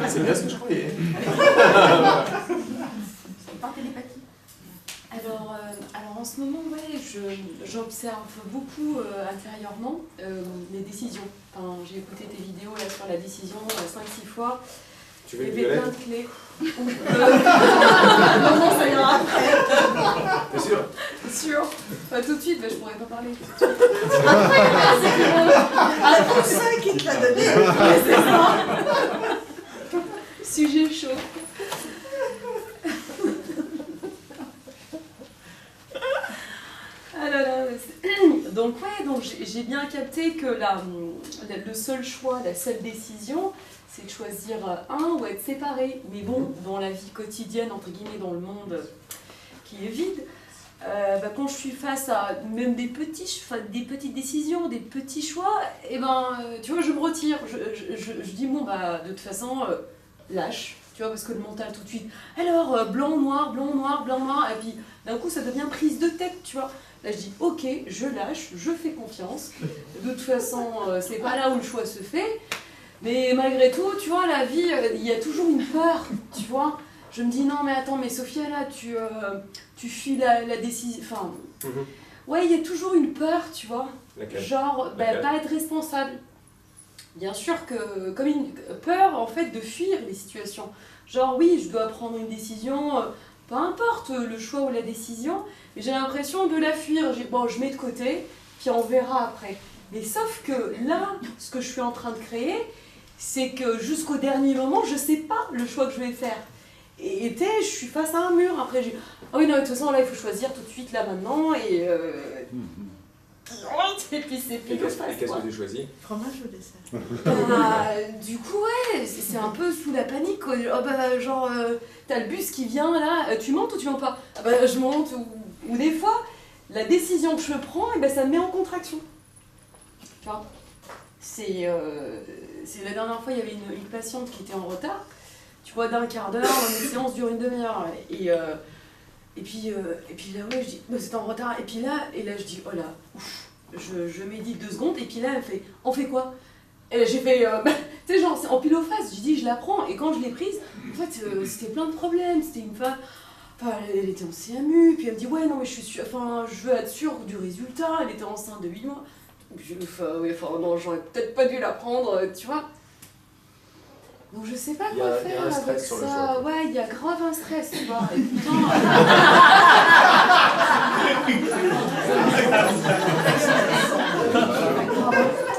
C'est bien ce que je croyais. Par télépathie. Alors en ce moment, ouais, j'observe beaucoup intérieurement les décisions. Enfin, j'ai écouté tes vidéos là, sur la décision 5-6 fois. Tu veux Il une y avait violette? plein de clés. Non, ça ira après. T'es sûr? Sûr. Pas tout de suite, mais je pourrais pas parler tout de suite. Après, merci. Ah, c'est ça qui te l'a donné. Ouais, c'est ça. Sujet chaud. Ah là là, donc ouais, donc j'ai bien capté que le seul choix, la seule décision, c'est de choisir un ou être séparé. Mais bon, dans la vie quotidienne, entre guillemets, dans le monde qui est vide, quand je suis face à même des petites décisions, des petits choix, et tu vois, je me retire. Je dis, bon, de toute façon, lâche. Tu vois, parce que le mental tout de suite, alors blanc, noir, blanc, noir, blanc, noir, et puis d'un coup ça devient prise de tête, tu vois. Là je dis, ok, je lâche, je fais confiance, de toute façon c'est pas là où le choix se fait, mais malgré tout, tu vois, la vie, il y a toujours une peur, tu vois. Je me dis, non mais attends, mais Sophia là, tu fuis la décision, enfin, ouais, il y a toujours une peur, tu vois. Laquelle? Genre, pas être responsable. Bien sûr que, comme une peur en fait de fuir les situations. Genre oui, je dois prendre une décision, peu importe le choix ou la décision, mais j'ai l'impression de la fuir. Bon, je mets de côté, puis on verra après. Mais sauf que là, ce que je suis en train de créer, c'est que jusqu'au dernier moment, je sais pas le choix que je vais faire. Et je suis face à un mur. Après, j'ai oh oui, non, de toute façon, là, il faut choisir tout de suite, là, maintenant, et puis c'est pile ou face. Qu'est-ce que tu choisis? Fromage ou dessert? Du coup, ouais, c'est un peu sous la panique, quoi. Oh, genre, t'as le bus qui vient, là, tu montes ou tu montes pas? Ah bah, je monte, ou des fois, la décision que je prends, ça me met en contraction. Tu vois? C'est la dernière fois, il y avait une patiente qui était en retard, tu vois, d'un quart d'heure, une séance dure une demi-heure, et puis là, ouais, je dis, c'est en retard. Et puis là, je dis, oh là, ouf, je médite 2 secondes. Et puis là, elle fait, on fait quoi? Et j'ai fait, tu sais, genre, en pile au face. Je dis, je la prends. Et quand je l'ai prise, en fait, c'était plein de problèmes. C'était une femme, enfin, elle était en CMU. Puis elle me dit, ouais, non, mais je veux être sûre du résultat. Elle était enceinte de 8 mois. Puis je me fais, ouais, enfin, non, j'aurais peut-être pas dû la prendre, tu vois. Donc je sais pas quoi faire avec ça. Ouais, il y a grave un stress, tu vois. Et pourtant...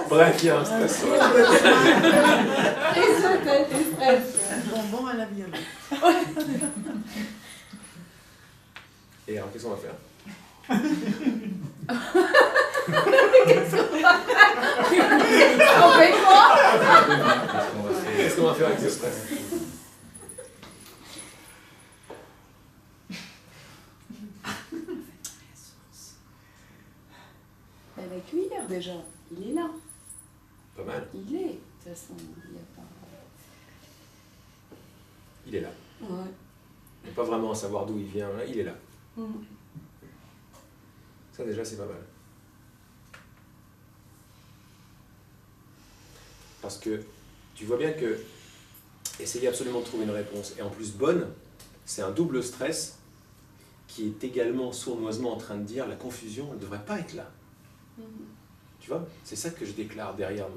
Bref, il y a un stress. Et stress. Bonbon à la violette. Et alors, qu'est-ce qu'on va faire? On fait quoi? Qu'est-ce qu'on va faire avec ce stress? La cuillère déjà, il est là. Pas mal. Il est, de toute façon, il n'y a pas... Il est là. Ouais. On n'est pas vraiment à savoir d'où il vient, là, il est là. Mm. Ça déjà, c'est pas mal. Parce que tu vois bien que essayer absolument de trouver une réponse, et en plus bonne, c'est un double stress qui est également sournoisement en train de dire la confusion, elle ne devrait pas être là. Tu vois, c'est ça que je déclare derrière.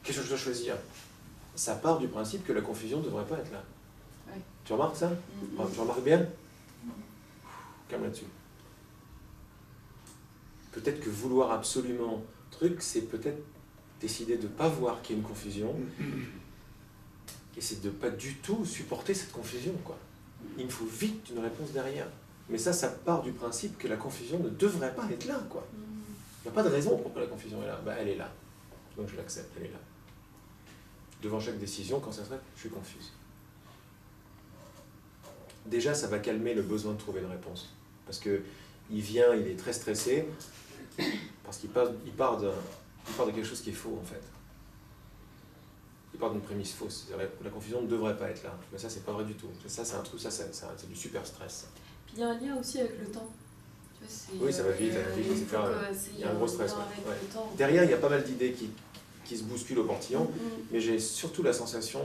Qu'est-ce que je dois choisir? Ça part du principe que la confusion ne devrait pas être là. Ouais. Tu remarques ça? Tu remarques bien? Calme là-dessus. Peut-être que vouloir absolument truc, c'est peut-être décider de ne pas voir qu'il y a une confusion, et c'est de ne pas du tout supporter cette confusion, quoi. Il me faut vite une réponse derrière. Mais ça part du principe que la confusion ne devrait pas être là, quoi. Il n'y a pas de raison pour que la confusion est là. Elle est là. Donc je l'accepte, elle est là. Devant chaque décision, quand ça serait, je suis confuse. Déjà, ça va calmer le besoin de trouver une réponse. Parce que il vient, il est très stressé, parce qu'il part de quelque chose qui est faux, en fait. Il part d'une prémisse fausse. La confusion ne devrait pas être là. Mais ça, c'est pas vrai du tout. Ça, c'est un truc, c'est du super stress. Puis il y a un lien aussi avec le temps. Oui, ça va vite, etc. Il y a un gros stress. Ouais. Derrière, il y a pas mal d'idées qui se bousculent au portillon, mais j'ai surtout la sensation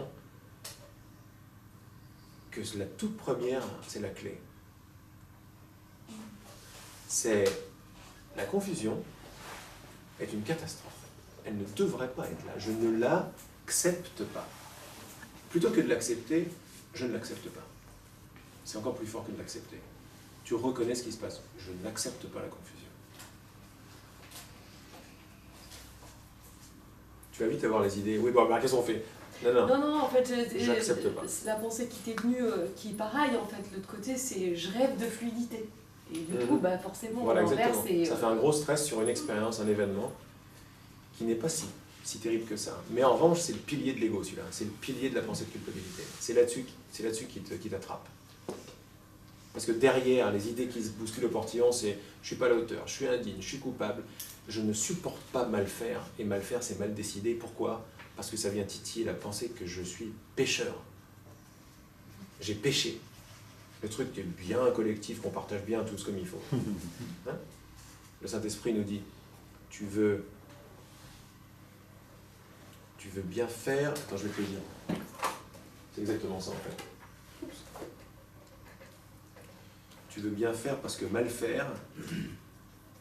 que la toute première, c'est la clé. C'est la confusion est une catastrophe. Elle ne devrait pas être là. Je ne l'accepte pas. Plutôt que de l'accepter, je ne l'accepte pas. C'est encore plus fort que de l'accepter. Tu reconnais ce qui se passe. Je n'accepte pas la confusion. Tu vas vite avoir les idées. Oui, bon, bah, qu'est-ce qu'on fait? Non. Non, en fait, J'accepte pas. c'est la pensée qui t'est venue, qui est pareil, en fait. L'autre côté, c'est je rêve de fluidité. Et du coup, bah, forcément, voilà, l'envers, exactement. c'est... Ça fait un gros stress sur une expérience, un événement, qui n'est pas si terrible que ça. Mais en revanche, c'est le pilier de l'ego, celui-là. C'est le pilier de la pensée de culpabilité. C'est là-dessus qui t'attrape. Parce que derrière, les idées qui se bousculent au portillon, c'est « je suis pas à la hauteur, je suis indigne, je suis coupable, je ne supporte pas mal faire ». Et mal faire, c'est mal décider. Pourquoi? Parce que ça vient titiller la pensée que je suis pécheur. J'ai péché. Le truc qui est bien collectif, qu'on partage bien tous comme il faut. Hein? Le Saint-Esprit nous dit « tu veux bien faire ». Attends, je vais te le dire. C'est exactement ça en fait. Tu veux bien faire parce que mal faire,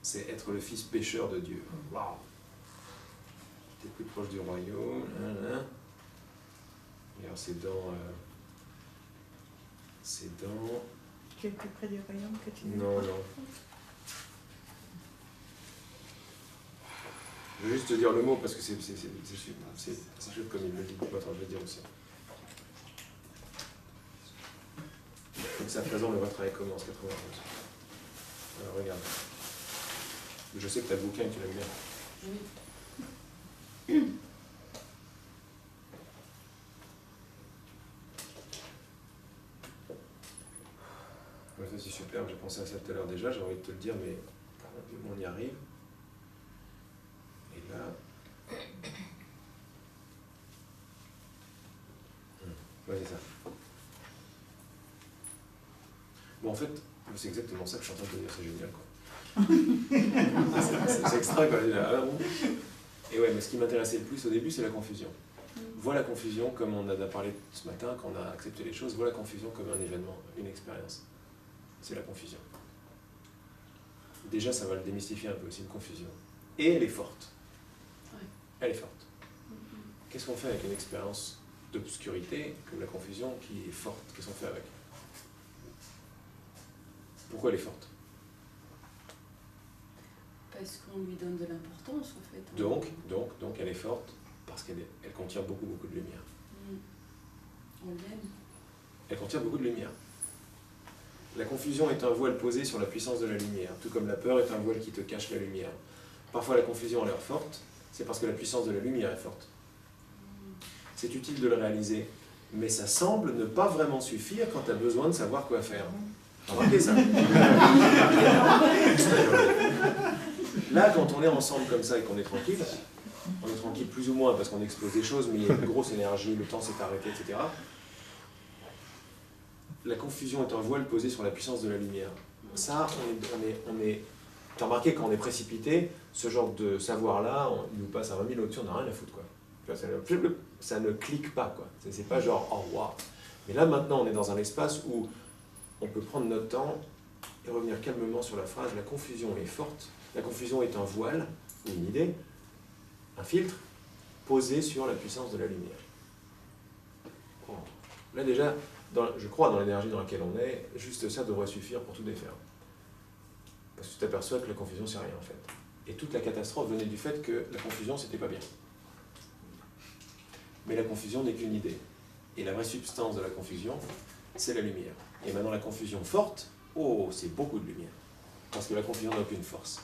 c'est être le fils pécheur de Dieu. Waouh! Tu es plus proche du royaume. Et alors c'est dans... Tu es plus près du royaume que tu n'es. Non. Je vais juste te dire le mot parce que c'est juste comme il me le dit. Attends, je vais dire aussi. Donc c'est à présent, le vrai travail commence, 91. Alors regarde. Je sais que tu as le bouquin et que tu l'aimes bien. Oui. Ouais, ça c'est super, j'ai pensé à ça tout à l'heure déjà, j'ai envie de te le dire, mais on y arrive. Et là... Ouais, c'est ça. Bon, en fait, c'est exactement ça que je suis en train de te dire, c'est génial, quoi. C'est extra, quoi. Ah, bon. Et ouais, mais ce qui m'intéressait le plus au début, c'est la confusion. Vois la confusion comme on en a parlé ce matin, quand on a accepté les choses, vois la confusion comme un événement, une expérience. C'est la confusion. Déjà, ça va le démystifier un peu, c'est une confusion. Et elle est forte. Ouais. Elle est forte. Qu'est-ce qu'on fait avec une expérience d'obscurité, comme la confusion, qui est forte? Qu'est-ce qu'on fait avec? Pourquoi elle est forte? Parce qu'on lui donne de l'importance, en fait. Donc, elle est forte parce qu'elle contient beaucoup de lumière. On l'aime. Elle contient beaucoup de lumière. La confusion est un voile posé sur la puissance de la lumière, tout comme la peur est un voile qui te cache la lumière. Parfois la confusion a l'air forte, c'est parce que la puissance de la lumière est forte. C'est utile de le réaliser, mais ça semble ne pas vraiment suffire quand tu as besoin de savoir quoi faire. Remarquez ça. Là, quand on est ensemble comme ça et qu'on est tranquille plus ou moins parce qu'on explose des choses, mais il y a une grosse énergie, le temps s'est arrêté, etc. La confusion est un voile posé sur la puissance de la lumière. Ça, tu as remarqué quand on est précipité, ce genre de savoir-là, il nous passe à 20 000 au-dessus, on n'a rien à foutre, quoi. Ça ne clique pas, quoi. C'est pas genre, oh waouh. Mais là, maintenant, on est dans un espace où on peut prendre notre temps et revenir calmement sur la phrase. La confusion est forte. La confusion est un voile, ou une idée, un filtre, posé sur la puissance de la lumière. Oh. Là déjà, je crois dans l'énergie dans laquelle on est, juste ça devrait suffire pour tout défaire. Parce que tu t'aperçois que la confusion, c'est rien en fait. Et toute la catastrophe venait du fait que la confusion, c'était pas bien. Mais la confusion n'est qu'une idée. Et la vraie substance de la confusion, c'est la lumière. Et maintenant la confusion forte, oh, c'est beaucoup de lumière. Parce que la confusion n'a aucune force.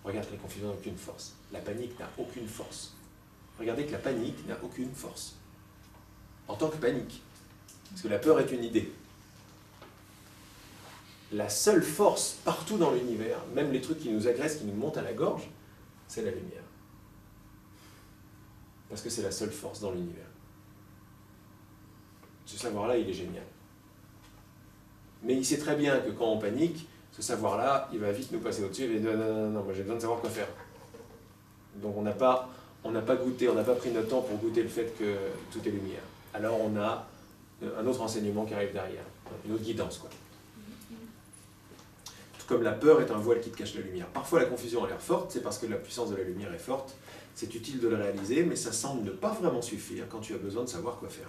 Regarde, la confusion n'a aucune force. La panique n'a aucune force. Regardez que la panique n'a aucune force. En tant que panique. Parce que la peur est une idée. La seule force partout dans l'univers, même les trucs qui nous agressent, qui nous montent à la gorge, c'est la lumière. Parce que c'est la seule force dans l'univers. Ce savoir-là, il est génial. Mais il sait très bien que quand on panique, ce savoir-là, il va vite nous passer au-dessus, il va dire non, moi j'ai besoin de savoir quoi faire. Donc on n'a pas goûté, on n'a pas pris notre temps pour goûter le fait que tout est lumière. Alors on a un autre enseignement qui arrive derrière, une autre guidance, quoi. Tout comme la peur est un voile qui te cache la lumière. Parfois la confusion a l'air forte, c'est parce que la puissance de la lumière est forte. C'est utile de le réaliser, mais ça semble ne pas vraiment suffire quand tu as besoin de savoir quoi faire.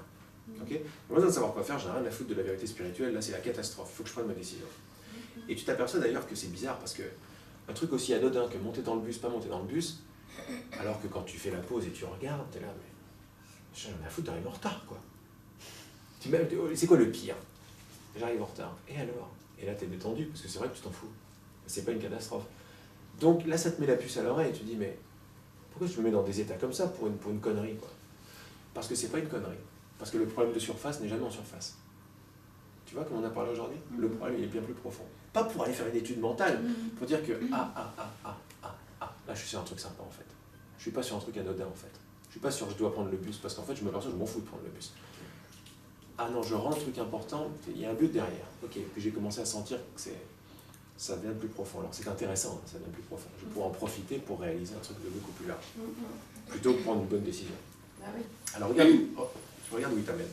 Ok ? Tu as besoin de savoir quoi faire, j'ai rien à foutre de la vérité spirituelle, là c'est la catastrophe, il faut que je prenne ma décision. Et tu t'aperçois d'ailleurs que c'est bizarre, parce que un truc aussi anodin que monter dans le bus, pas monter dans le bus, alors que quand tu fais la pause et tu regardes, t'es là, mais j'ai rien à foutre d'arriver en retard, quoi. C'est quoi le pire? J'arrive en retard, et alors? Et là t'es détendu, parce que c'est vrai que tu t'en fous. C'est pas une catastrophe. Donc là ça te met la puce à l'oreille, et tu dis, mais pourquoi je me mets dans des états comme ça pour une connerie, quoi? Parce que c'est pas une connerie. Parce que le problème de surface n'est jamais en surface. Tu vois, comme on a parlé aujourd'hui, le problème il est bien plus profond. Pas pour aller faire une étude mentale, pour dire que là je suis sur un truc sympa en fait. Je suis pas sur un truc anodin en fait. Je suis pas sur je dois prendre le bus, parce qu'en fait je me perçois, je m'en fous de prendre le bus. Ah non, je rends le truc important, il y a un but derrière. Ok, puis j'ai commencé à sentir que ça devient plus profond. Alors c'est intéressant, ça devient plus profond. Je pourrais en profiter pour réaliser un truc de beaucoup plus large. Plutôt que prendre une bonne décision. Ah oui. Alors regarde où il t'amène.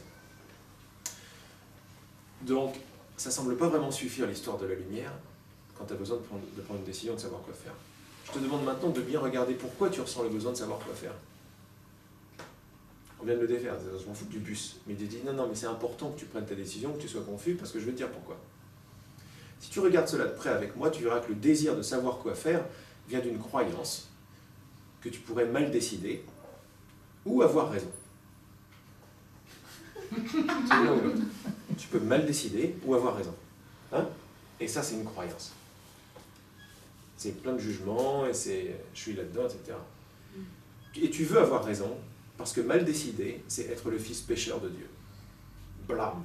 Donc, ça semble pas vraiment suffire l'histoire de la lumière quand tu as besoin de prendre une décision, de savoir quoi faire. Je te demande maintenant de bien regarder pourquoi tu ressens le besoin de savoir quoi faire. On vient de le défaire, je m'en fous du bus. Mais il dit non, mais c'est important que tu prennes ta décision, que tu sois confus, parce que je vais te dire pourquoi. Si tu regardes cela de près avec moi, tu verras que le désir de savoir quoi faire vient d'une croyance que tu pourrais mal décider ou avoir raison. C'est l'un ou l'autre. Tu peux mal décider ou avoir raison. Hein? Et ça, c'est une croyance. C'est plein de jugements, et je suis là-dedans, etc. Et tu veux avoir raison, parce que mal décider, c'est être le fils pécheur de Dieu. Blam.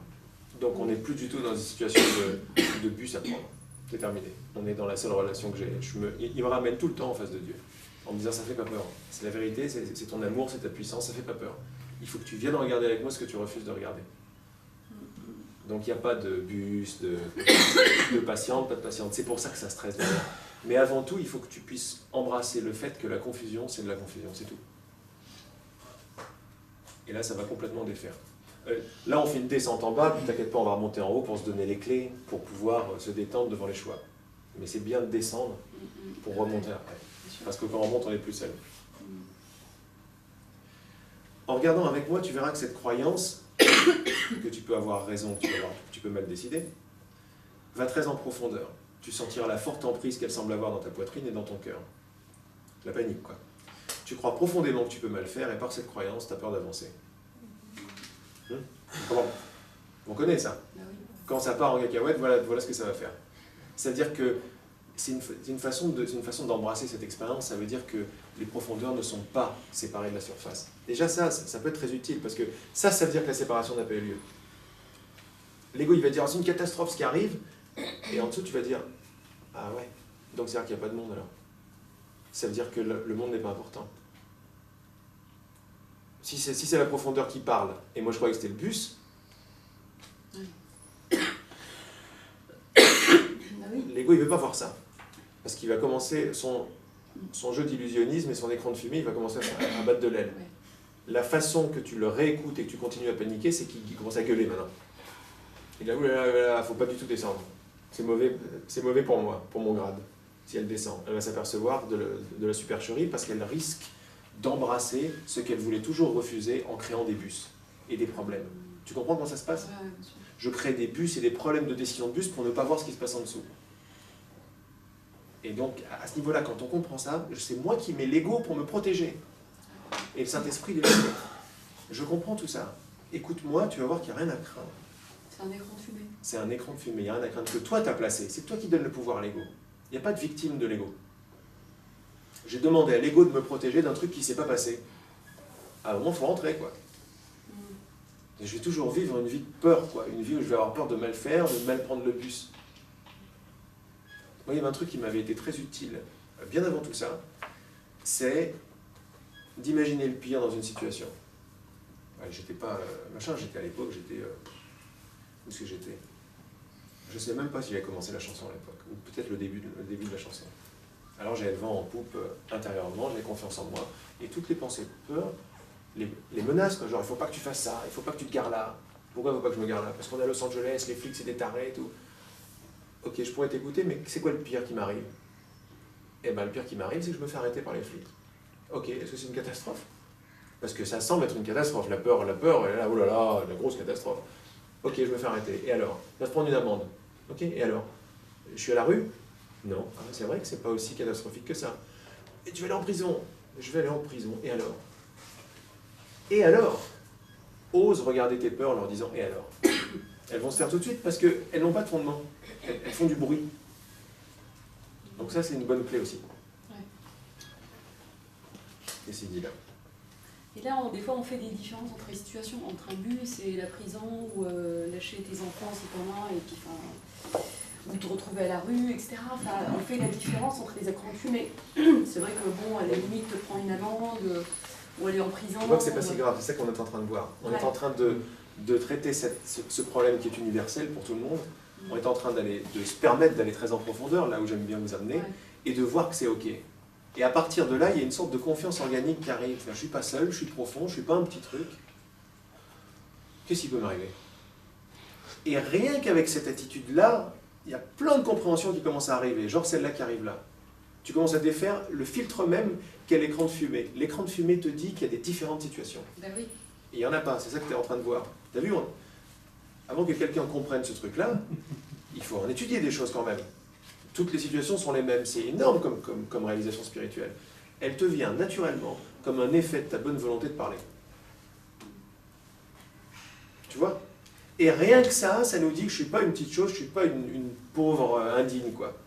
Donc on n'est plus du tout dans une situation de bus à prendre. C'est terminé. On est dans la seule relation que j'ai. Il me ramène tout le temps en face de Dieu, en me disant ça fait pas peur. C'est la vérité, c'est ton amour, c'est ta puissance, ça fait pas peur. Il faut que tu viennes regarder avec moi ce que tu refuses de regarder. Donc il n'y a pas de bus, de patiente, pas de patiente. C'est pour ça que ça stresse derrière. Mais avant tout, il faut que tu puisses embrasser le fait que la confusion, c'est de la confusion, c'est tout. Et là, ça va complètement défaire. Là, on fait une descente en bas, puis t'inquiète pas, on va remonter en haut pour se donner les clés, pour pouvoir se détendre devant les choix. Mais c'est bien de descendre pour remonter après. Parce que quand on remonte, on n'est plus seul. En regardant avec moi, tu verras que cette croyance, que tu peux avoir raison, que tu peux mal décider, va très en profondeur. Tu sentiras la forte emprise qu'elle semble avoir dans ta poitrine et dans ton cœur. La panique, quoi. Tu crois profondément que tu peux mal faire, et par cette croyance, tu as peur d'avancer. Comment? On connaît ça. Quand ça part en cacahuète, voilà ce que ça va faire. C'est-à-dire que c'est une façon d'embrasser cette expérience, ça veut dire que les profondeurs ne sont pas séparées de la surface. Déjà ça peut être très utile, parce que ça veut dire que la séparation n'a pas eu lieu. L'ego, il va dire, c'est une catastrophe ce qui arrive, et en dessous tu vas dire, ah ouais, donc c'est-à-dire qu'il n'y a pas de monde alors. Ça veut dire que le monde n'est pas important. Si c'est la profondeur qui parle, et moi je croyais que c'était le bus, l'ego il ne veut pas voir ça. Parce qu'il va commencer son jeu d'illusionnisme et son écran de fumée, il va commencer à battre de l'aile. La façon que tu le réécoutes et que tu continues à paniquer, c'est qu'il commence à gueuler maintenant. Il dit, oulala, faut pas du tout descendre. C'est mauvais pour moi, pour mon grade. Si elle descend, elle va s'apercevoir de la supercherie parce qu'elle risque d'embrasser ce qu'elle voulait toujours refuser en créant des bus et des problèmes. Tu comprends comment ça se passe? Je crée des bus et des problèmes de décision de bus pour ne pas voir ce qui se passe en dessous. Et donc, à ce niveau-là, quand on comprend ça, c'est moi qui mets l'ego pour me protéger. Et le Saint-Esprit, il est là. Je comprends tout ça. Écoute-moi, tu vas voir qu'il n'y a rien à craindre. C'est un écran de fumée. C'est un écran de fumée, il n'y a rien à craindre que toi t'as placé. C'est toi qui donnes le pouvoir à l'ego. Il n'y a pas de victime de l'ego. J'ai demandé à l'ego de me protéger d'un truc qui ne s'est pas passé. À un moment, il faut rentrer, quoi. Et je vais toujours vivre une vie de peur, quoi. Une vie où je vais avoir peur de mal faire, de mal prendre le bus. Moi, il y avait un truc qui m'avait été très utile, bien avant tout ça, c'est d'imaginer le pire dans une situation. J'étais pas machin, j'étais à l'époque, où est-ce que j'étais? Je ne sais même pas si j'avais commencé la chanson à l'époque, ou peut-être le début de la chanson. Alors j'avais le vent en poupe intérieurement, j'avais confiance en moi, et toutes les pensées de peur, les menaces, quoi, genre il ne faut pas que tu fasses ça, il ne faut pas que tu te gares là, Pourquoi il ne faut pas que je me gare là? Parce qu'on est à Los Angeles, les flics c'est des tarés et tout. Ok, je pourrais t'écouter, mais c'est quoi le pire qui m'arrive? Eh ben le pire qui m'arrive, c'est que je me fais arrêter par les flics. Ok, est-ce que c'est une catastrophe? Parce que ça semble être une catastrophe. La peur, et là, oh là là, la grosse catastrophe. Ok, je me fais arrêter. Et alors? Je vais se prendre une amende. Ok, et alors? Je suis à la rue? Non. Ah, c'est vrai que c'est pas aussi catastrophique que ça. Et tu vas aller en prison? Je vais aller en prison. Et alors? Et alors? Ose regarder tes peurs en leur disant et alors? Elles vont se faire tout de suite parce qu'elles n'ont pas de fondement. Elles font du bruit. Donc ça, c'est une bonne clé aussi. Ouais. Et c'est dit là. Et là, des fois, on fait des différences entre les situations, entre un bus et la prison, ou lâcher tes enfants, c'est pas moi, et puis, ou te retrouver à la rue, etc. Enfin, on fait la différence entre les écrans de fumée. C'est vrai que, bon, à la limite, te prends une amende, ou aller en prison. Je vois que c'est pas si grave, c'est ça qu'on est en train de voir. On est en train de traiter ce problème qui est universel pour tout le monde. On est en train de se permettre d'aller très en profondeur, là où j'aime bien vous amener, et de voir que c'est ok. Et à partir de là, il y a une sorte de confiance organique qui arrive. Je ne suis pas seul, je suis profond, je ne suis pas un petit truc. Qu'est-ce qui peut m'arriver? Et rien qu'avec cette attitude-là, il y a plein de compréhensions qui commencent à arriver, genre celle-là qui arrive là. Tu commences à défaire le filtre même qu'est l'écran de fumée. L'écran de fumée te dit qu'il y a des différentes situations. Ben oui. Et il n'y en a pas, c'est ça que tu es en train de voir. Tu as vu, avant que quelqu'un comprenne ce truc-là, il faut en étudier des choses quand même. Toutes les situations sont les mêmes. C'est énorme comme réalisation spirituelle. Elle te vient naturellement comme un effet de ta bonne volonté de parler. Tu vois? Et rien que ça nous dit que je ne suis pas une petite chose, je ne suis pas une pauvre indigne, quoi.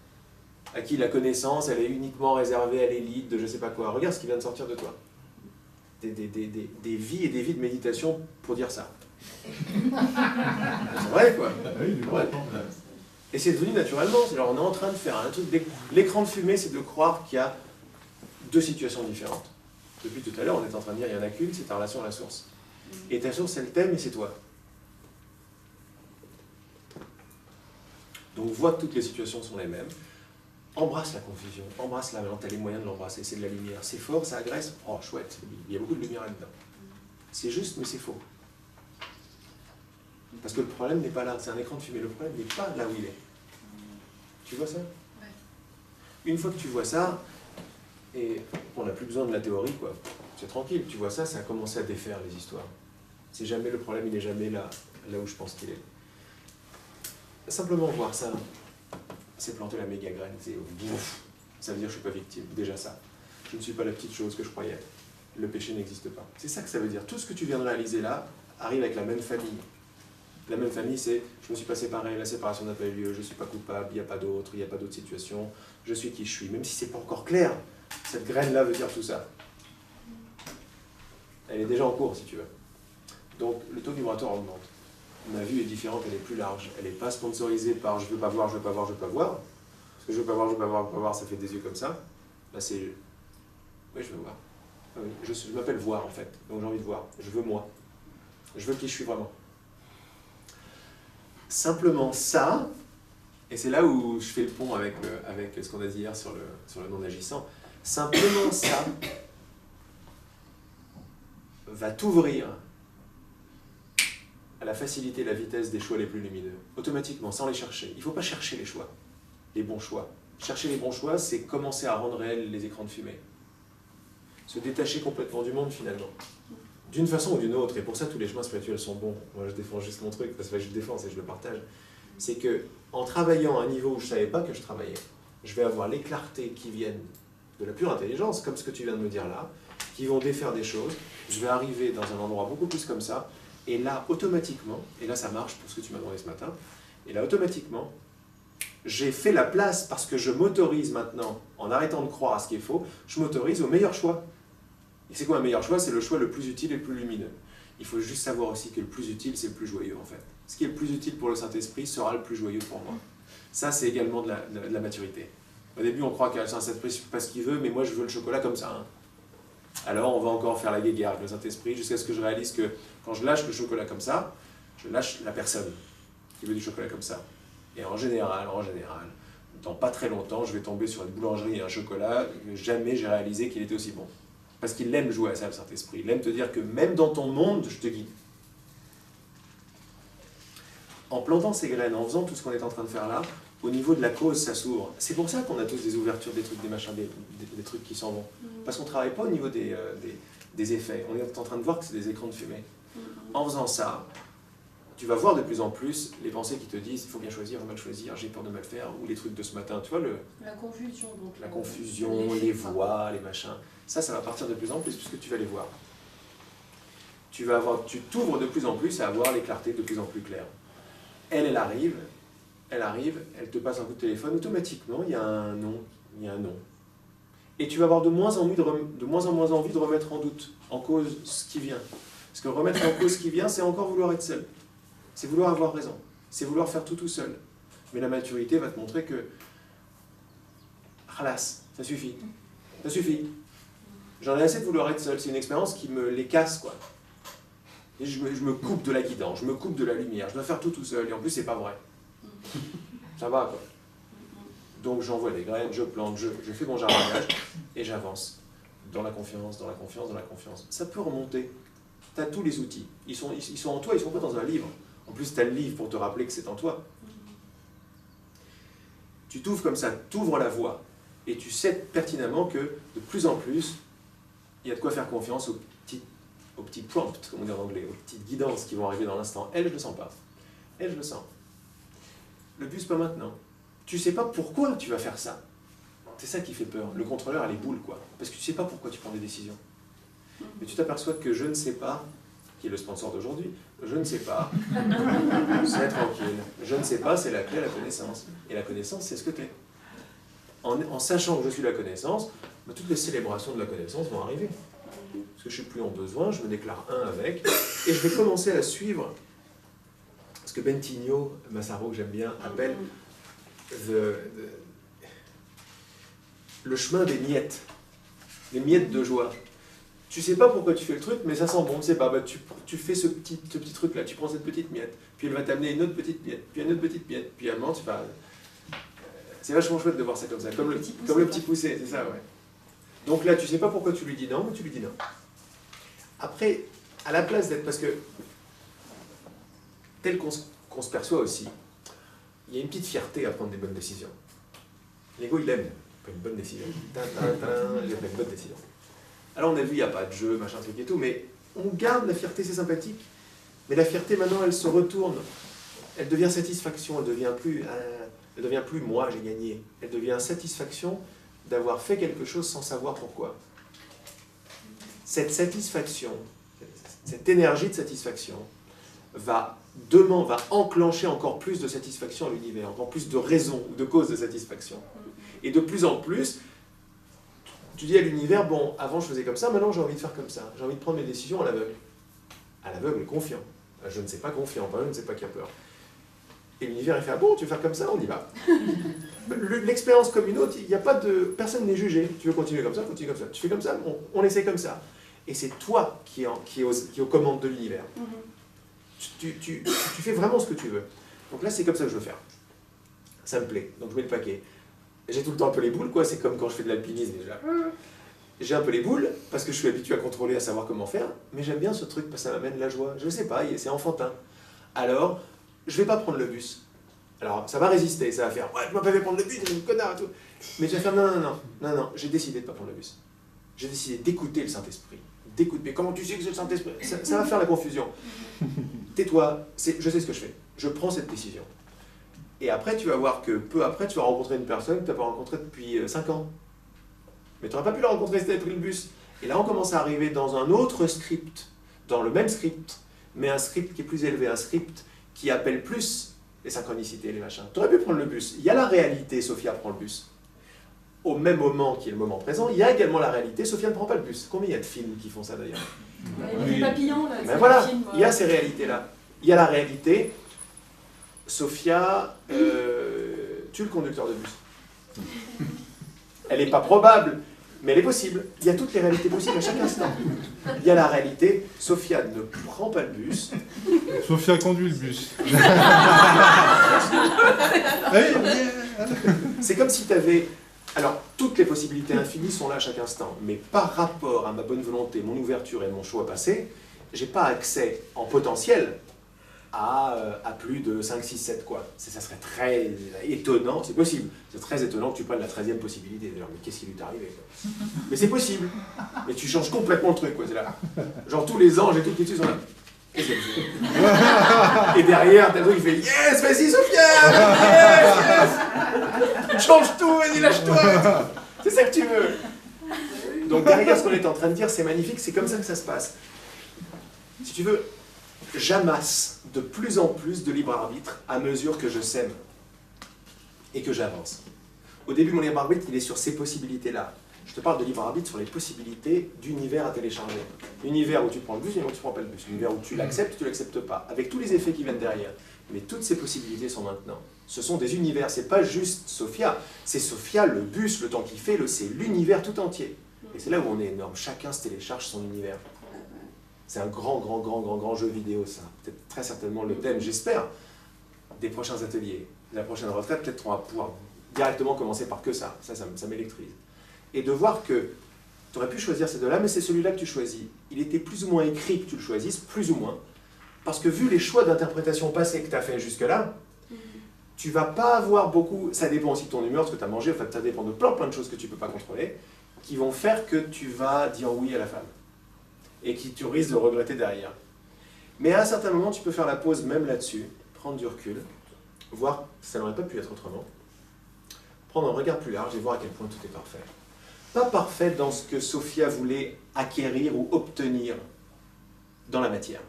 À qui la connaissance, elle est uniquement réservée à l'élite de je ne sais pas quoi. Regarde ce qui vient de sortir de toi. Des vies et des vies de méditation pour dire ça. C'est vrai, quoi. Ouais. Et c'est devenu naturellement. Alors on est en train de faire un truc. L'écran de fumée, c'est de croire qu'il y a deux situations différentes. Depuis tout à l'heure, on est en train de dire il n'y en a qu'une, c'est ta relation à la source. Et ta source, elle t'aime et c'est toi. Donc vois que toutes les situations sont les mêmes. Embrasse la confusion, embrasse-la maintenant, tu as les moyens de l'embrasser, c'est de la lumière. C'est fort, ça agresse, oh chouette, il y a beaucoup de lumière là-dedans. C'est juste, mais c'est faux. Parce que le problème n'est pas là, c'est un écran de fumée, le problème n'est pas là où il est. Tu vois ça? Ouais. Une fois que tu vois ça, et on n'a plus besoin de la théorie, quoi. C'est tranquille, tu vois ça, ça a commencé à défaire les histoires. C'est jamais le problème, il n'est jamais là où je pense qu'il est. Simplement voir ça, c'est planter la méga graine, c'est bouf, ça veut dire que je ne suis pas victime, déjà ça. Je ne suis pas la petite chose que je croyais. Le péché n'existe pas. C'est ça que ça veut dire. Tout ce que tu viens de réaliser là arrive avec la même famille. La même famille, c'est je ne me suis pas séparé, la séparation n'a pas eu lieu, je ne suis pas coupable, il n'y a pas d'autre, il n'y a pas d'autre situation, je suis qui je suis. Même si ce n'est pas encore clair, cette graine-là veut dire tout ça. Elle est déjà en cours, si tu veux. Donc, le taux vibratoire augmente. Ma vue est différente, elle est plus large. Elle n'est pas sponsorisée par je veux pas voir, je veux pas voir, je veux pas voir. Parce que je veux pas voir, je veux pas voir, je veux pas voir, ça fait des yeux comme ça. Là, c'est oui, je veux voir. Ah oui, je m'appelle voir en fait, donc j'ai envie de voir. Je veux moi. Je veux qui je suis vraiment. Simplement ça, et c'est là où je fais le pont avec ce qu'on a dit hier sur le non-agissant, simplement ça va t'ouvrir à la facilité et la vitesse des choix les plus lumineux, automatiquement, sans les chercher. Il ne faut pas chercher les choix, les bons choix. Chercher les bons choix, c'est commencer à rendre réels les écrans de fumée. Se détacher complètement du monde, finalement. D'une façon ou d'une autre, et pour ça, tous les chemins spirituels sont bons. Moi, je défends juste mon truc, parce que je le défends, et je le partage. C'est que, en travaillant à un niveau où je ne savais pas que je travaillais, je vais avoir les clartés qui viennent de la pure intelligence, comme ce que tu viens de me dire là, qui vont défaire des choses. Je vais arriver dans un endroit beaucoup plus comme ça, et là, automatiquement, et là, ça marche pour ce que tu m'as demandé ce matin, et là, automatiquement, j'ai fait la place parce que je m'autorise maintenant, en arrêtant de croire à ce qui est faux, je m'autorise au meilleur choix. Et c'est quoi un meilleur choix? C'est le choix le plus utile et le plus lumineux. Il faut juste savoir aussi que le plus utile, c'est le plus joyeux en fait. Ce qui est le plus utile pour le Saint-Esprit sera le plus joyeux pour moi. Ça, c'est également de la maturité. Au début, on croit que le Saint-Esprit ne fait pas ce qu'il veut, mais moi, je veux le chocolat comme ça. Hein. Alors, on va encore faire la guéguerre avec le Saint-Esprit jusqu'à ce que je réalise que quand je lâche le chocolat comme ça, je lâche la personne qui veut du chocolat comme ça. Et en général, dans pas très longtemps, je vais tomber sur une boulangerie et un chocolat que jamais j'ai réalisé qu'il était aussi bon. Parce qu'il aime jouer à ça, le Saint-Esprit. Il aime te dire que même dans ton monde, je te guide. En plantant ces graines, en faisant tout ce qu'on est en train de faire là, au niveau de la cause, ça s'ouvre. C'est pour ça qu'on a tous des ouvertures, des trucs, des machins, des trucs qui s'en vont. Parce qu'on ne travaille pas au niveau des effets. On est en train de voir que c'est des écrans de fumée. En faisant ça, tu vas voir de plus en plus les pensées qui te disent « il faut bien choisir, il faut mal choisir, j'ai peur de mal faire », ou les trucs de ce matin, tu vois, la confusion. Donc, la confusion, les voix, les machins. Ça va partir de plus en plus, puisque tu vas les voir. Tu t'ouvres de plus en plus à avoir les clartés de plus en plus claires. Elle arrive, elle te passe un coup de téléphone, automatiquement, il y a un non. Et tu vas avoir de moins en moins envie de remettre en doute, en cause, ce qui vient. Parce que remettre en cause ce qui vient, c'est encore vouloir être seul. C'est vouloir avoir raison. C'est vouloir faire tout seul. Mais la maturité va te montrer que, halas, ça suffit. Ça suffit. J'en ai assez de vouloir être seul. C'est une expérience qui me les casse, quoi. Et je me coupe de la guidance, je me coupe de la lumière. Je dois faire tout seul. Et en plus, c'est pas vrai. Ça va, quoi. Donc j'envoie des graines, je plante, je fais mon jardinage et j'avance. Dans la confiance, dans la confiance, dans la confiance. Ça peut remonter. Tu as tous les outils. Ils sont en toi, ils sont pas dans un livre. En plus, tu as le livre pour te rappeler que c'est en toi. Tu t'ouvres comme ça, tu ouvres la voie. Et tu sais pertinemment que de plus en plus, il y a de quoi faire confiance aux petits prompts, comme on dit en anglais, aux petites guidances qui vont arriver dans l'instant. Elle, je le sens pas. Elle, je le sens. Le bus, pas maintenant. Tu sais pas pourquoi tu vas faire ça. C'est ça qui fait peur. Le contrôleur a les boules, quoi. Parce que tu sais pas pourquoi tu prends des décisions. Mais tu t'aperçois que je ne sais pas, qui est le sponsor d'aujourd'hui, je ne sais pas, c'est tranquille. Je ne sais pas, c'est la clé à la connaissance. Et la connaissance, c'est ce que tu es. En sachant que je suis la connaissance, toutes les célébrations de la connaissance vont arriver. Parce que je ne suis plus en besoin, je me déclare un avec, et je vais commencer à suivre ce que Bentigno, Massaro, que j'aime bien, appelle le chemin des miettes. Les miettes de joie. Tu sais pas pourquoi tu fais le truc, mais ça sent bon, tu sais pas. Tu fais ce petit truc-là, tu prends cette petite miette, puis elle va t'amener une autre petite miette, puis une autre petite miette, puis à un moment, tu vas... C'est vachement chouette de voir ça comme ça, comme le petit poussé, c'est ça, ouais. Donc là, tu sais pas pourquoi tu lui dis non, mais tu lui dis non. Après, à la place d'être... Parce que, tel qu'on se perçoit aussi, il y a une petite fierté à prendre des bonnes décisions. L'ego, il aime une bonne décision. Il aime une bonne décision. Alors on a vu, il n'y a pas de jeu, machin, truc et tout, mais on garde la fierté, c'est sympathique. Mais la fierté, maintenant, elle se retourne. Elle devient satisfaction, elle devient plus moi, j'ai gagné. Elle devient satisfaction d'avoir fait quelque chose sans savoir pourquoi. Cette satisfaction, cette énergie de satisfaction, va enclencher encore plus de satisfaction à l'univers, encore plus de raisons, de causes de satisfaction. Et de plus en plus, tu dis à l'univers, bon, avant je faisais comme ça, maintenant j'ai envie de faire comme ça. J'ai envie de prendre mes décisions à l'aveugle. À l'aveugle, confiant. Je ne sais pas confiant, pas je ne sais pas qui a peur. Et l'univers, il fait, ah bon, tu veux faire comme ça, on y va. L'expérience comme une autre, il n'y a pas de... Personne n'est jugé. Tu veux continuer comme ça, continue comme ça. Tu fais comme ça, on essaie comme ça. Et c'est toi qui est aux commandes de l'univers. Tu fais vraiment ce que tu veux. Donc là, c'est comme ça que je veux faire. Ça me plaît. Donc je mets le paquet. J'ai tout le temps un peu les boules, quoi. C'est comme quand je fais de l'alpinisme déjà. J'ai un peu les boules, parce que je suis habitué à contrôler, à savoir comment faire. Mais j'aime bien ce truc, parce que ça m'amène la joie. Je ne sais pas, c'est enfantin. Alors, je ne vais pas prendre le bus. Alors, ça va résister, ça va faire « Ouais, tu m'as pas fait prendre le bus, t'es un connard !» et tout. Mais tu vas faire « Non, j'ai décidé de ne pas prendre le bus. J'ai décidé d'écouter le Saint-Esprit. D'écouter. Mais comment tu sais que c'est le Saint-Esprit ? Ça va faire la confusion. Tais-toi, je sais ce que je fais. Je prends cette décision. Et après, tu vas voir que peu après, tu vas rencontrer une personne que tu n'as pas rencontrée depuis 5 ans. Mais tu n'aurais pas pu la rencontrer si tu avais pris le bus. Et là, on commence à arriver dans un autre script, dans le même script, mais un script qui est plus élevé, un script qui appelle plus les synchronicités, les machins. Tu aurais pu prendre le bus. Il y a la réalité, Sophia prend le bus. Au même moment qui est le moment présent, il y a également la réalité, Sophia ne prend pas le bus. Combien il y a de films qui font ça d'ailleurs ? Il y a des papillons là. Mais voilà, il y a ces réalités-là. Il y a la réalité, Sophia tue le conducteur de bus. Elle n'est pas probable, mais elle est possible. Il y a toutes les réalités possibles à chaque instant. Il y a la réalité, Sophia ne prend pas le bus. Sophia conduit le bus. C'est comme si tu avais... Alors, toutes les possibilités infinies sont là à chaque instant, mais par rapport à ma bonne volonté, mon ouverture et mon choix passé, j'ai pas accès en potentiel à plus de 5, 6, 7 quoi. Ça serait très étonnant, c'est possible. C'est très étonnant que tu prennes la 13e possibilité. Genre, mais qu'est-ce qui lui est arrivé quoi. Mais c'est possible. Mais tu changes complètement le truc quoi. C'est là. Genre tous les anges et tout qui dessus sont là. Qu'est-ce qu'elle fait? Et derrière, t'as le truc qui fait yes, vas-y Sophia! Yes! Change tout, vas-y, lâche-toi! C'est ça que tu veux. Donc derrière ce qu'on est en train de dire, c'est magnifique, c'est comme ça que ça se passe. Si tu veux, j'amasse de plus en plus de libre arbitre à mesure que je sème et que j'avance. Au début, mon libre arbitre, il est sur ces possibilités-là. Je te parle de libre arbitre sur les possibilités d'univers à télécharger. Univers où tu prends le bus, univers où tu prends pas le bus. Univers où tu l'acceptes, tu l'acceptes pas. Avec tous les effets qui viennent derrière. Mais toutes ces possibilités sont maintenant. Ce sont des univers. C'est pas juste Sophia. C'est Sophia, le bus, le temps qu'il fait, c'est l'univers tout entier. Et c'est là où on est énorme. Chacun se télécharge son univers. C'est un grand jeu vidéo, ça. Peut-être très certainement le thème, j'espère, des prochains ateliers. La prochaine retraite, peut-être qu'on va pouvoir directement commencer par que ça. Ça m'électrise. Et de voir que tu aurais pu choisir ces deux-là, mais c'est celui-là que tu choisis. Il était plus ou moins écrit que tu le choisisses, plus ou moins, parce que vu les choix d'interprétation passés que tu as fait jusque-là, tu vas pas avoir beaucoup, ça dépend aussi de ton humeur, ce que tu as mangé, en fait, ça dépend de plein de choses que tu peux pas contrôler, qui vont faire que tu vas dire oui à la femme, et qui tu risques de regretter derrière. Mais à un certain moment, tu peux faire la pause même là-dessus, prendre du recul, voir, ça n'aurait pas pu être autrement, prendre un regard plus large et voir à quel point tout est parfait. Pas parfait dans ce que Sophia voulait acquérir ou obtenir dans la matière,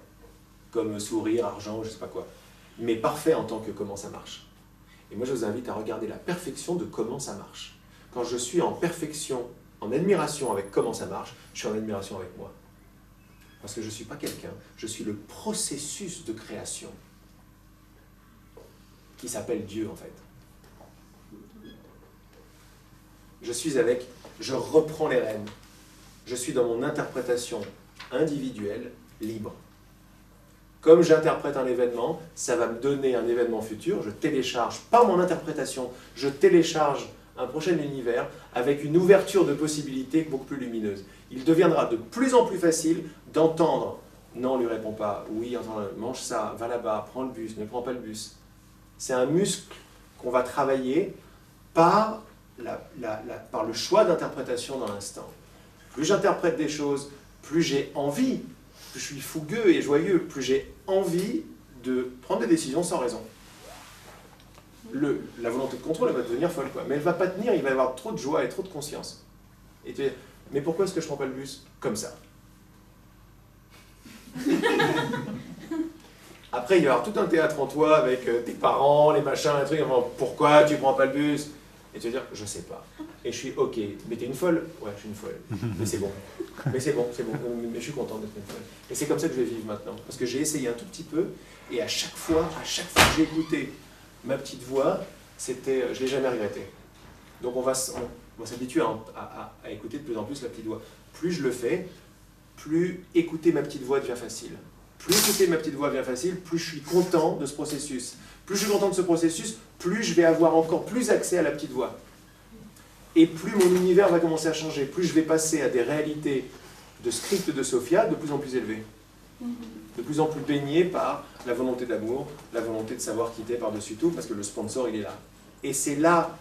comme sourire, argent, je sais pas quoi, mais parfait en tant que comment ça marche. Et moi je vous invite à regarder la perfection de comment ça marche. Quand je suis en perfection, en admiration avec comment ça marche, je suis en admiration avec moi. Parce que je ne suis pas quelqu'un, je suis le processus de création qui s'appelle Dieu en fait. Je reprends les rênes. Je suis dans mon interprétation individuelle, libre. Comme j'interprète un événement, ça va me donner un événement futur, je télécharge, par mon interprétation, je télécharge un prochain univers avec une ouverture de possibilités beaucoup plus lumineuse. Il deviendra de plus en plus facile d'entendre « Non, on ne lui répond pas. Oui, mange ça, va là-bas, prends le bus, ne prends pas le bus. » C'est un muscle qu'on va travailler par le choix d'interprétation dans l'instant. Plus j'interprète des choses, plus j'ai envie, plus je suis fougueux et joyeux, plus j'ai envie de prendre des décisions sans raison. La volonté de contrôle, elle va devenir folle, quoi. Mais elle ne va pas tenir, il va y avoir trop de joie et trop de conscience. Et tu dis, mais pourquoi est-ce que je ne prends pas le bus? Comme ça. Après, il va y avoir tout un théâtre en toi avec tes parents, les machins, les trucs. Pourquoi tu ne prends pas le bus? Et tu vas dire, je sais pas. Et je suis ok. Mais t'es une folle? Ouais, je suis une folle. Mais c'est bon. Mais c'est bon. Mais je suis content d'être une folle. Et c'est comme ça que je vais vivre maintenant. Parce que j'ai essayé un tout petit peu, et à chaque fois que j'ai écouté ma petite voix, je ne l'ai jamais regretté. Donc on va s'habituer à écouter de plus en plus la petite voix. Plus je le fais, plus écouter ma petite voix devient facile. Plus écouter ma petite voix devient facile, plus je suis content de ce processus. Plus je suis content de ce processus, plus je vais avoir encore plus accès à la petite voix. Et plus mon univers va commencer à changer, plus je vais passer à des réalités de script de Sophia de plus en plus élevées. De plus en plus baignées par la volonté d'amour, la volonté de savoir quitter par-dessus tout, parce que le sponsor, il est là. Et c'est là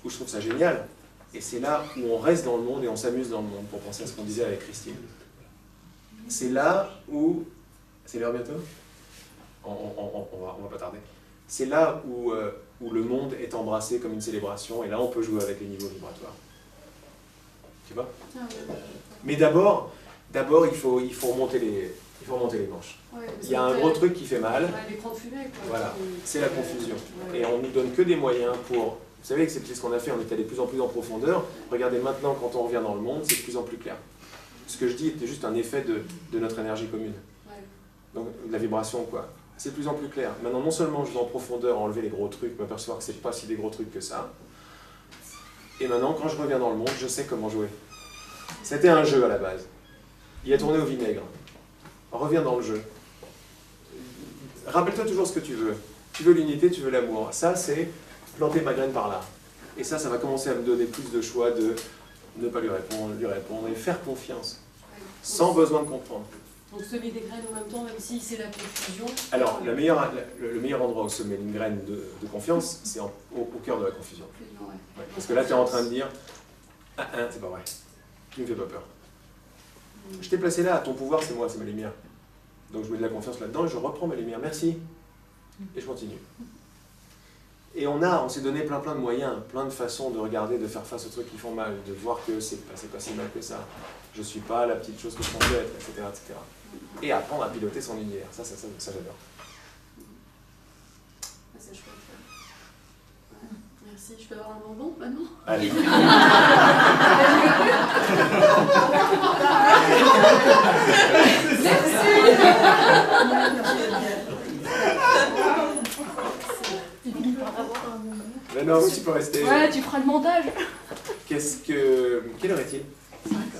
où je trouve ça génial. Et c'est là où on reste dans le monde et on s'amuse dans le monde, pour penser à ce qu'on disait avec Christine. C'est là où... C'est l'heure bientôt? On va pas tarder. C'est là où le monde est embrassé comme une célébration, et là on peut jouer avec les niveaux vibratoires. Tu vois? Mais d'abord il faut remonter les manches. Ouais, il y a un gros truc qui fait mal. L'écran de fumée, quoi. Voilà, c'est la confusion. Et on ne nous donne que des moyens pour... Vous savez que c'est ce qu'on a fait, on est allé de plus en plus en profondeur. Regardez maintenant, quand on revient dans le monde, c'est de plus en plus clair. Ce que je dis était juste un effet de notre énergie commune. Ouais. Donc la vibration, quoi. C'est de plus en plus clair. Maintenant, non seulement je vais en profondeur enlever les gros trucs, m'apercevoir que c'est pas si des gros trucs que ça. Et maintenant, quand je reviens dans le monde, je sais comment jouer. C'était un jeu à la base. Il a tourné au vinaigre. Reviens dans le jeu. Rappelle-toi toujours ce que tu veux. Tu veux l'unité, tu veux l'amour. Ça, c'est planter ma graine par là. Et ça va commencer à me donner plus de choix de ne pas lui répondre et faire confiance. Sans besoin de comprendre. Donc semer des graines en même temps, même si c'est la confusion. Alors, le meilleur endroit où semer une graine de confiance, c'est au cœur de la confusion. Confusion, ouais. Ouais, parce que là, tu es en train de dire c'est pas vrai. Tu me fais pas peur. Je t'ai placé là, ton pouvoir, c'est moi, c'est ma lumière. Donc je mets de la confiance là-dedans et je reprends ma lumière. Merci. Et je continue. Et on s'est donné plein de moyens, plein de façons de regarder, de faire face aux trucs qui font mal, de voir que c'est pas si mal que ça. Je suis pas la petite chose que je pensais être, etc., etc. Et apprendre à piloter son univers. Ça j'adore. Ah, c'est chouette. Ouais. Merci, je peux avoir un bonbon maintenant? Allez. Mais non, tu peux rester. Ouais, tu feras le montage. Quelle heure est-il?